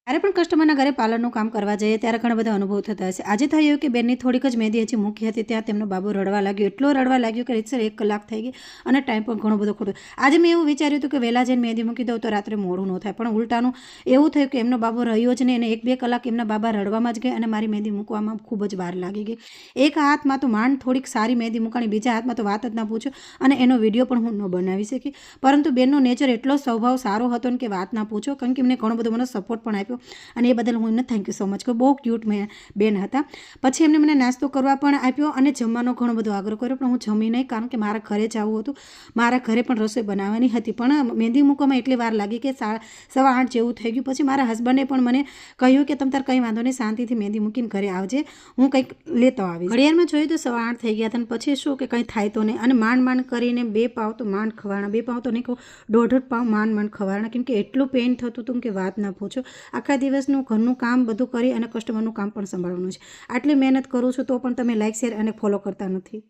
ત્યારે પણ કસ્ટમરના ઘરે પાર્લરનું કામ કરવા જઈએ ત્યારે ઘણા બધા અનુભવ થતા હશે. આજે થયું કે બેનની થોડીક જ મહેંદી હજી મૂકી હતી, ત્યાં તેમનો બાબો રડવા લાગ્યો, એટલો રડવા લાગ્યો કે રીતસર 1 કલાક થઈ ગઈ અને ટાઈમ પણ ઘણો બધો ખોટો. આજે મેં એવું વિચાર્યું હતું કે વહેલા જઈને મહેંદી મૂકી દઉં તો રાત્રે મોડું ન થાય, પણ ઉલટાનું એવું થયું કે એમનો બાબો રહ્યો જ નહીં અને 1-2 કલાક એમના બાબા રડવામાં જ ગયા અને મારી મહેંદી મૂકવામાં ખૂબ જ વાર લાગી ગઈ. એક હાથમાં તો માંડ થોડીક સારી મહેંદી મૂકાણી, બીજા હાથમાં તો વાત જ ના પૂછો અને એનો વિડીયો પણ હું ન બનાવી શકી. પરંતુ બેનનો નેચર એટલો સ્વભાવ સારો હતો ને કે વાત ના પૂછો, કારણ કે એમને ઘણો બધો મને સપોર્ટ પણ આપ્યો અને એ બદલ હું એમને થેન્ક યુ સો મચ કહું. બહુ ક્યુટ બેન હતા. પછી એમને મને નાસ્તો કરવા પણ આપ્યો અને જમવાનો ઘણો બધો આગ્રહ કર્યો, પણ હું જમી નહીં, કારણ કે મારા ઘરે જ આવવું હતું, મારા ઘરે પણ રસોઈ બનાવવાની હતી. પણ મહેંદી મૂકવામાં એટલી વાર લાગી કે 8:15 જેવું થઈ ગયું. પછી મારા હસબન્ડે પણ મને કહ્યું કે તમ તાર કંઈ વાંધો નહીં, શાંતિથી મહેંદી મૂકીને ઘરે આવજે, હું કંઈક લેતો આવીશ. ઘડિયાળમાં જોયું તો 8:15 થઈ ગયા હતા અને પછી શું કે કંઈ થાય તો નહીં, અને માંડ કરીને 2 પાવ તો માંડ ખવાના, 2 પાવ તો નહીં કહું, 1.5 પાવ માંડ ખવાના, કેમ કે એટલું પેઇન થતું હતું કે વાત ના પૂછો. આખા દિવસનું ઘરનું કામ બધું કરી અને કસ્ટમરનું કામ પણ સંભાળવાનું છે. આટલી મહેનત કરું છું તો પણ તમે લાઈક, શેર અને ફોલો કરતા નથી.